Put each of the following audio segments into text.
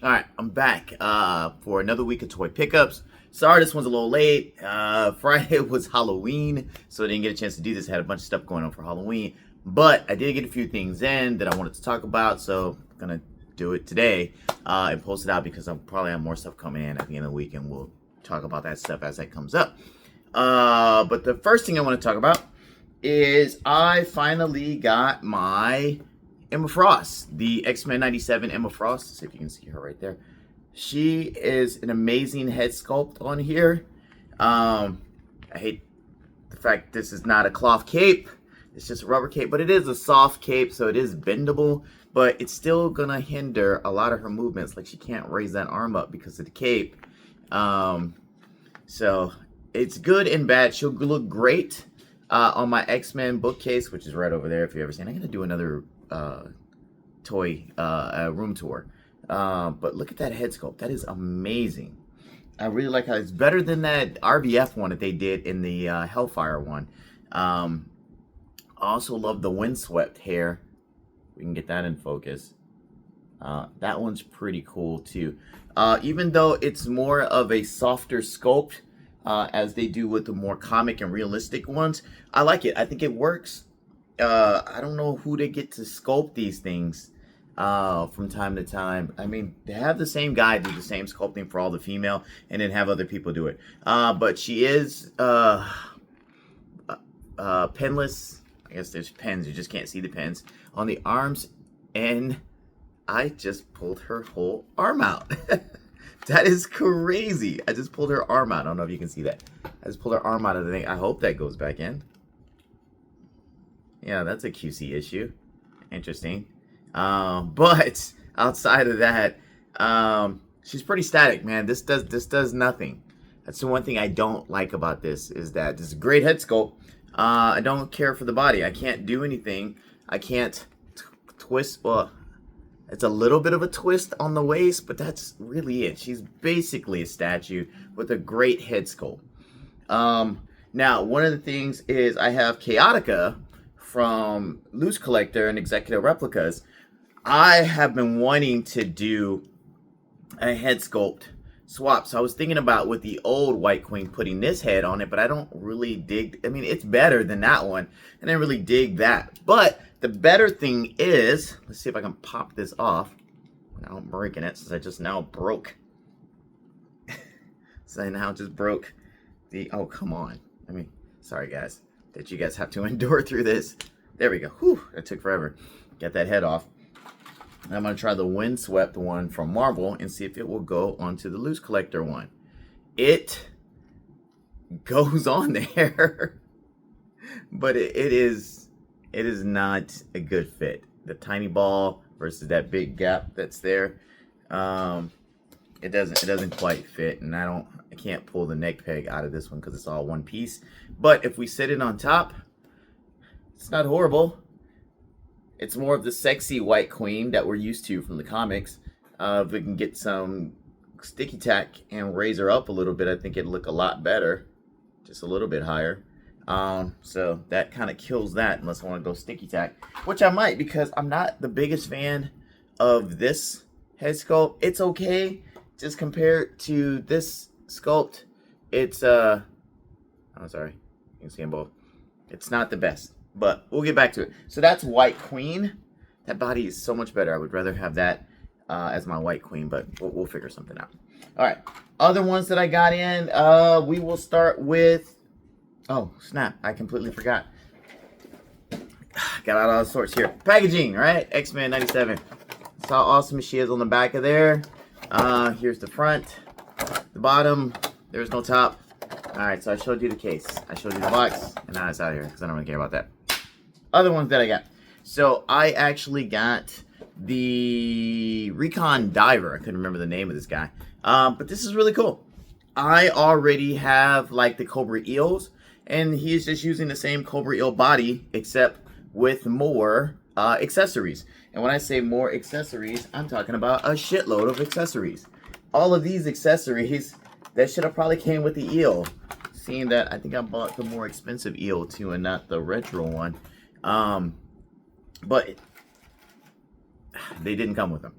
All right, I'm back for another week of toy pickups. Sorry, this one's a little late. Friday was Halloween, so I didn't get a chance to do this. I had a bunch of stuff going on for Halloween, but I did get a few things in that I wanted to talk about, so I'm gonna do it today and post it out because I'll probably have more stuff coming in at the end of the week, and we'll talk about that stuff as that comes up. But the first thing I want to talk about is I finally got my Emma Frost, the Xmen 97 Emma Frost. Let's see if you can see her right there. She is an amazing head sculpt on here. I hate the fact this is not a cloth cape. It's just a rubber cape, but it is a soft cape, so it is bendable, but it's still gonna hinder a lot of her movements. Like she can't raise that arm up because of the cape. So it's good and bad. She'll look great on my X-Men bookcase, which is right over there if you've ever seen. I'm gonna do another toy room tour. But look at that head sculpt. That is amazing. I really like how it's better than that RVF one that they did in the Hellfire one. I also love the windswept hair. We can get that in focus. That one's pretty cool too. Even though it's more of a softer sculpt, as they do with the more comic and realistic ones, I like it. I think it works. I don't know who they get to sculpt these things from time to time. I mean, they have the same guy do the same sculpting for all the female and then have other people do it. But she is penless. I guess there's pens. You just can't see the pens on the arms. And I just pulled her whole arm out. That is crazy. I just pulled her arm out. I don't know if you can see that. I just pulled her arm out of the thing. I hope that goes back in. Yeah, that's a QC issue. Interesting. But outside of that, she's pretty static, man. This does nothing. That's the one thing I don't like about this, is that this is a great head sculpt. I don't care for the body. I can't do anything. I can't twist. Well, it's a little bit of a twist on the waist, but that's really it. She's basically a statue with a great head sculpt. Now, one of the things is I have Chaotica from Loose Collector and Executive Replicas. I have been wanting to do a head sculpt swap. So I was thinking about with the old White Queen putting this head on it, but I don't really dig. I mean, it's better than that one. I didn't really dig that. But the better thing is, let's see if I can pop this off without breaking it, since I just now broke. So I now just broke the, oh, come on. I mean, sorry guys that you guys have to endure through this. There we go. Whew, that took forever. Get that head off. I'm going to try the windswept one from Marvel and see if it will go onto the Loose Collector one. It goes on there, but it is not a good fit. The tiny ball versus that big gap that's there, it doesn't quite fit, and I can't pull the neck peg out of this one because it's all one piece. But if we sit it on top, it's not horrible. It's more of the sexy White Queen that we're used to from the comics. If we can get some sticky tack and raise her up a little bit, I think it'd look a lot better. Just a little bit higher. So that kind of kills that unless I want to go sticky tack. Which I might, because I'm not the biggest fan of this head sculpt. It's okay. Just compared to this sculpt, it's, I'm sorry. You can see them both. It's not the best. But we'll get back to it. So that's White Queen. That body is so much better. I would rather have that as my White Queen, but we'll figure something out. All right. Other ones that I got in, we will start with... Oh, snap. I completely forgot. Got out all sorts here. Packaging, right? X-Men 97. That's how awesome she is on the back of there. Here's the front. The bottom. There's no top. All right, so I showed you the case. I showed you the box, and now it's out of here because I don't really care about that. Other ones that I got. So I actually got the Recon Diver. I couldn't remember the name of this guy. But this is really cool. I already have like the Cobra Eels, and he's just using the same Cobra Eel body, except with more accessories. And when I say more accessories, I'm talking about a shitload of accessories. All of these accessories, that should have probably came with the eel. Seeing that I think I bought the more expensive eel too and not the retro one. But they didn't come with them.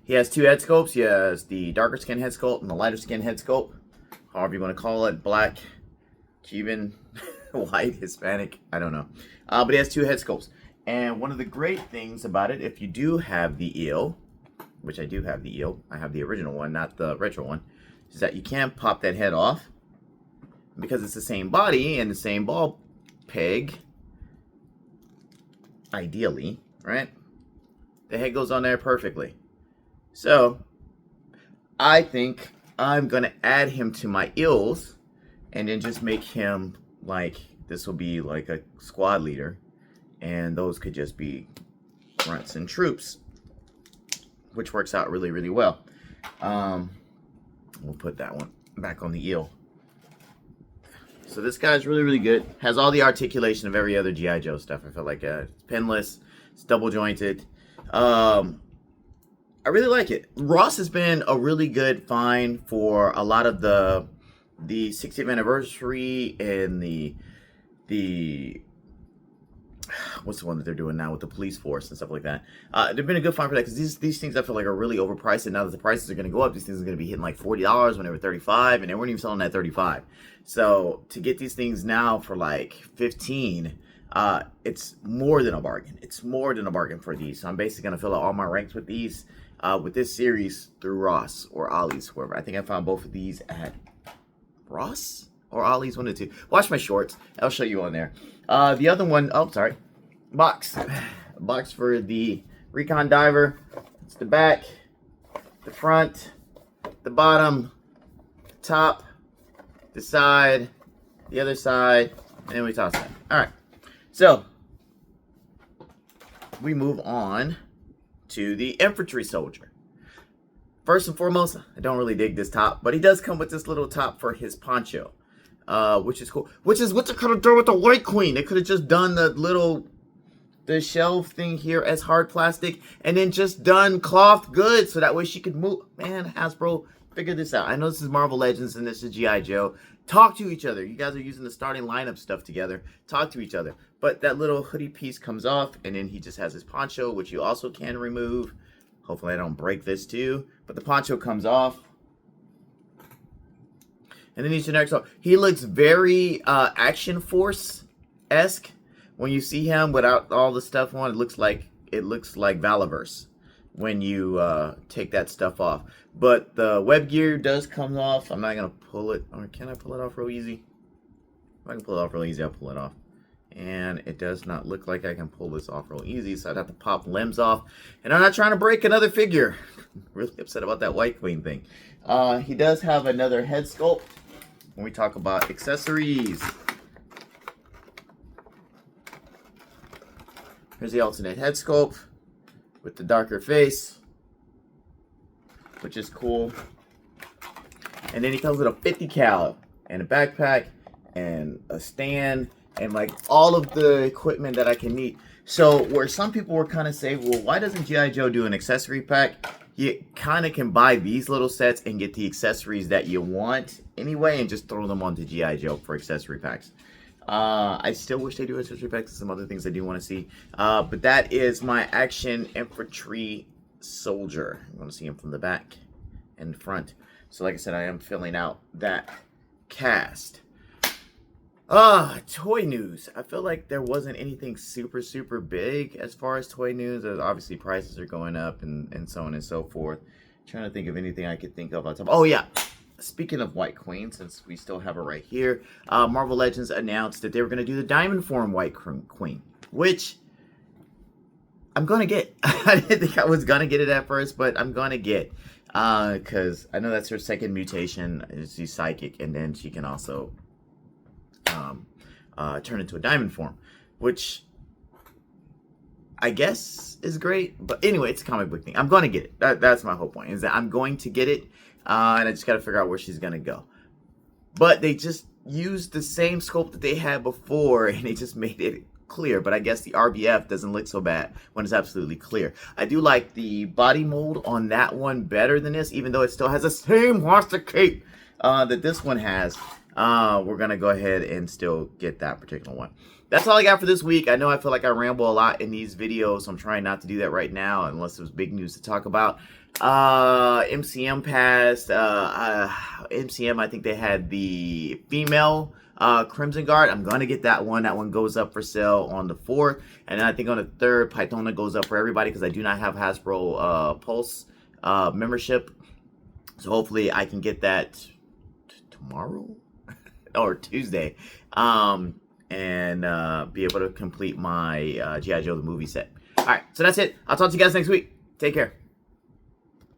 He has two head sculpts. He has the darker skin head sculpt and the lighter skin head sculpt. However you want to call it. Black, Cuban, white, Hispanic. I don't know. But he has two head sculpts. And one of the great things about it, if you do have the eel, which I do have the eel. I have the original one, not the retro one. Is that you can pop that head off. Because it's the same body and the same ball peg. Ideally, right? The head goes on there perfectly. So, I think I'm going to add him to my eels. And then just make him like, this will be like a squad leader. And those could just be grunts and troops. Which works out really, really well. We'll put that one back on the eel. So this guy's really, really good. Has all the articulation of every other G.I. Joe stuff. I feel like it's pinless. It's double jointed. I really like it. Ross has been a really good find for a lot of the 60th anniversary and the what's the one that they're doing now with the police force and stuff like that. They've been a good find for that because these things I feel like are really overpriced, and now that the prices are going to go up, these things are going to be hitting like $40 when they were $35, and they weren't even selling at $35. So to get these things now for like $15, it's more than a bargain. It's more than a bargain for these. So I'm basically going to fill out all my ranks with these, with this series through Ross or Ollie's, whoever. I think I found both of these at Ross or Ollie's, one of the two. Watch my shorts. I'll show you on there. The other one, oh, sorry. Box for the Recon diver. It's the back, the front, the bottom, the top, the side, the other side, and then we toss it. All right, so we move on to the infantry soldier. First and foremost, I don't really dig this top, but he does come with this little top for his poncho, which is cool. Which is what they could have done with the White Queen. They could have just done the shelf thing here as hard plastic, and then just done cloth goods so that way she could move. Man, Hasbro, figure this out. I know this is Marvel Legends and this is G.I. Joe. Talk to each other. You guys are using the starting lineup stuff together. Talk to each other. But that little hoodie piece comes off, and then he just has his poncho, which you also can remove. Hopefully I don't break this too. But the poncho comes off. And then he's generic. So he looks very Action Force-esque. When you see him without all the stuff on, it looks like Valaverse when you take that stuff off. But the web gear does come off. I'm not gonna pull it, or can I pull it off real easy? If I can pull it off real easy, I'll pull it off. And it does not look like I can pull this off real easy, so I'd have to pop limbs off. And I'm not trying to break another figure. Really upset about that White Queen thing. He does have another head sculpt when we talk about accessories. Here's the alternate head sculpt with the darker face, which is cool. And then he comes with a 50 cal and a backpack and a stand and like all of the equipment that I can need. So where some people were kind of saying, well, why doesn't G.I. Joe do an accessory pack? You kind of can buy these little sets and get the accessories that you want anyway and just throw them onto G.I. Joe for accessory packs. I still wish they do accessory packs and some other things I do want to see. But that is my Action Infantry Soldier. I'm going to see him from the back and the front. So like I said, I am filling out that cast. Toy news. I feel like there wasn't anything super, super big as far as toy news. Obviously, prices are going up and so on and so forth. Trying to think of anything I could think of on top. Oh, yeah. Speaking of White Queen, since we still have her right here, Marvel Legends announced that they were going to do the Diamond Form White Queen, which I'm going to get. I didn't think I was going to get it at first, but I'm going to get. Because I know that's her second mutation. She's psychic, and then she can also turn into a diamond form, which I guess is great. But anyway, it's a comic book thing. I'm going to get it. That's my whole point, is that I'm going to get it. And I just got to figure out where she's going to go. But they just used the same sculpt that they had before, and they just made it clear. But I guess the RBF doesn't look so bad when it's absolutely clear. I do like the body mold on that one better than this, even though it still has the same monster cape that this one has. we're going to go ahead and still get that particular one. That's all I got for this week. I know I feel like I ramble a lot in these videos, so I'm trying not to do that right now unless there's big news to talk about. MCM passed. MCM, I think they had the female Crimson Guard. I'm going to get that one. That one goes up for sale on the 4th. And then I think on the 3rd, Pythona goes up for everybody because I do not have Hasbro Pulse membership. So hopefully I can get that tomorrow or Tuesday. And be able to complete my G.I. Joe the movie set. All right, so that's it. I'll talk to you guys next week. Take care.